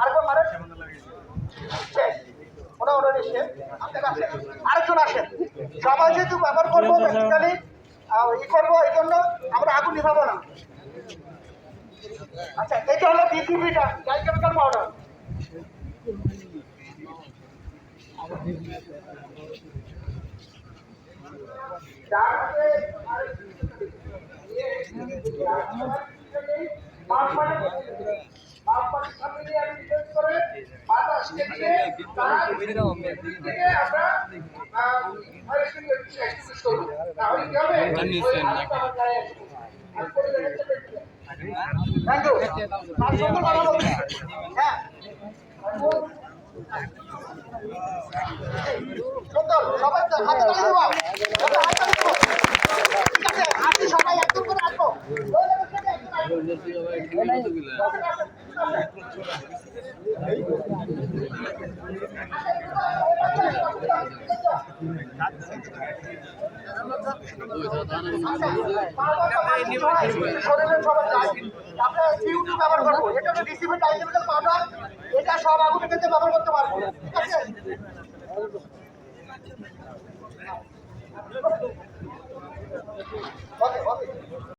আরেকবার মারেন। মোটামুটি শেষ। আরেকজন আসেন। সবাই যেহেতু ব্যবহার করবো প্র্যাকটিক্যালি ই করবো, এই জন্য আমরা আগুন নিভাবো না। আচ্ছা, এটা হলো ডিসিপিটা, dye chemical powder. Thank you. হ্যাঁ সুন্দর, সবাই হাতে তালি দেবো, হাতে তালি দেবো। ঠিক আছে, আসি সবাই একদম করে আসবো। শরীরের সবাই যায় আপনার ইউটিউব ব্যবহার করবো। এটা হচ্ছে ডিসিপি ডাইকেমিক্যাল পাউডার। এটা সব আগুনে ক্ষেত্রে ব্যবহার করতে পারবো। ঠিক আছে।